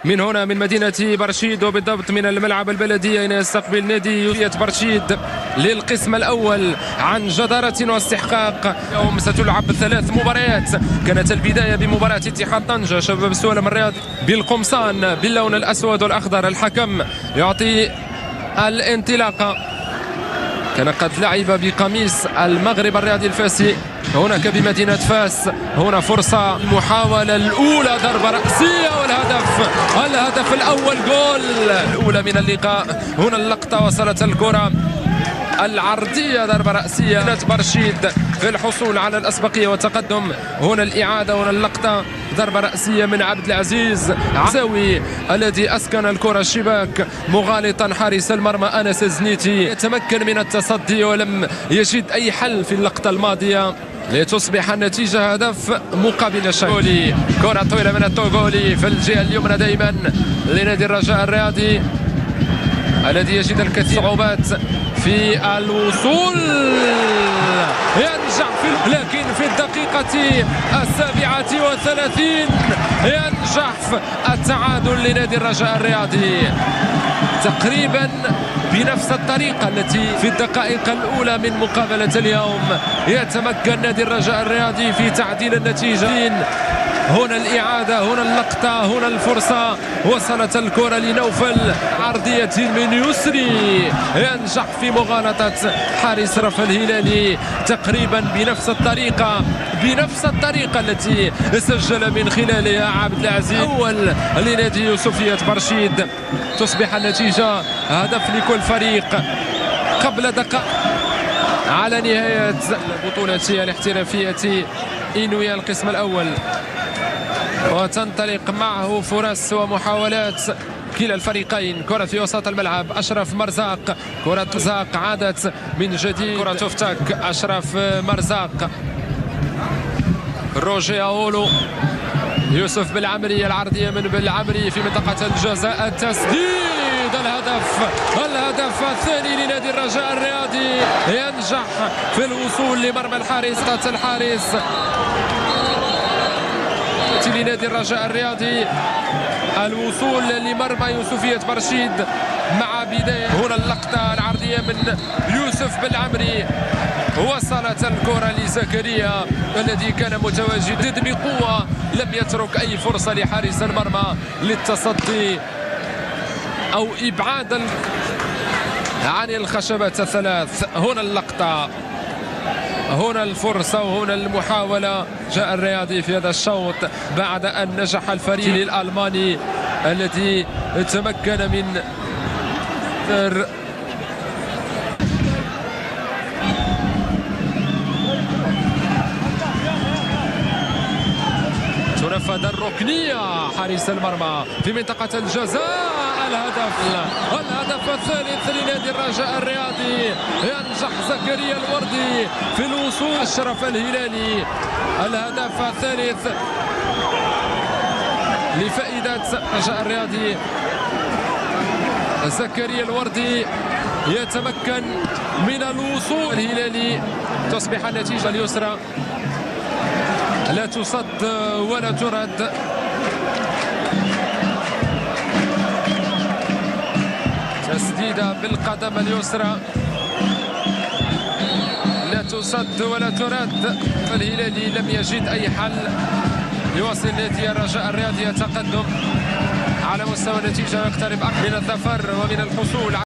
من هنا من مدينة برشيد وبالضبط من الملعب البلدي أين يستقبل نادي برشيد للقسم الأول عن جدارة واستحقاق. يوم ستلعب 3 مباريات. كانت البداية بمباراة اتحاد طنجة شباب السوالم الرياضي بالقمصان باللون الأسود والأخضر. الحكم يعطي الانطلاقة. كان قد لعب بقميص المغرب الرياضي الفاسي هناك بمدينة فاس. هنا فرصة المحاولة الأولى ضربة رأسية والهدف الأول جول الأولى من اللقاء. هنا اللقطة وصلت الكرة العرضية ضربة رأسية برشيد في الحصول على الأسبقية والتقدم. هنا الإعادة. هنا اللقطة ضربة رأسية من عبد العزيز عزاوي الذي أسكن الكرة الشباك مغالطا حارس المرمى أنس الزنيتي. يتمكن من التصدي ولم يجد أي حل في اللقطة الماضية لتصبح النتيجة هدف مقابل شيء. كرة طويلة من التوغولي في الجهة اليمنى دائما لنادي الرجاء الرياضي الذي يجد الكثير صعوبات في الوصول. ينجح لكن في الدقيقة 37 ينجح التعادل لنادي الرجاء الرياضي تقريبا بنفس الطريقة التي في الدقائق الأولى من مقابلة اليوم. يتمكن نادي الرجاء الرياضي في تعديل النتيجة. هنا الإعادة. هنا اللقطة. هنا الفرصة. وصلت الكرة لنوفل عرضية من يسري ينجح في مغالطة حارس رفع الهلالي تقريبا بنفس الطريقة التي سجل من خلالها عبد العزيز. أول لنادي يوسفية برشيد. تصبح النتيجة هدف لكل فريق قبل دقائق على نهاية البطولة الاحترافية إنويا القسم الأول. وتنطلق معه فرص ومحاولات كلا الفريقين. كرة في وسط الملعب أشرف مرزاق. كرة مرزاق عادت من جديد. كرة تفتك أشرف مرزاق. روجي أولو. يوسف بالعمري. العرضية من بالعمري في منطقة الجزاء. التسديد. الهدف الثاني لنادي الرجاء الرياضي. ينجح في الوصول لمرمى الحارس لنادي الرجاء الرياضي الوصول لمرمى يوسفية برشيد مع بداية. هنا اللقطة العرضية من يوسف بالعمري. وصلت الكرة لزكريا الذي كان متواجد بقوة. لم يترك أي فرصة لحارس المرمى للتصدي أو إبعاد عن الخشبات الثلاث. هنا اللقطة. هنا الفرصة وهنا المحاولة. جاء الرياضي في هذا الشوط بعد أن نجح الفريق الألماني الذي تمكن من تنفذ الركنية. حارس المرمى في منطقة الجزاء. الهدف الثالث لنادي الرجاء الرياضي. ينجح زكريا الوردي في الوصول. أشرف الهلالي. الهدف الثالث لفائدة الرجاء الرياضي. زكريا الوردي يتمكن من الوصول. الهلالي. تصبح النتيجة اليسرى لا تصد ولا ترد. تسديدة بالقدم اليسرى لا تصد ولا ترد. الهلالي لم يجد أي حل. يواصل نادي الرجاء الرياضي يتقدم على مستوى النتيجة ويقترب من الظفر ومن الحصول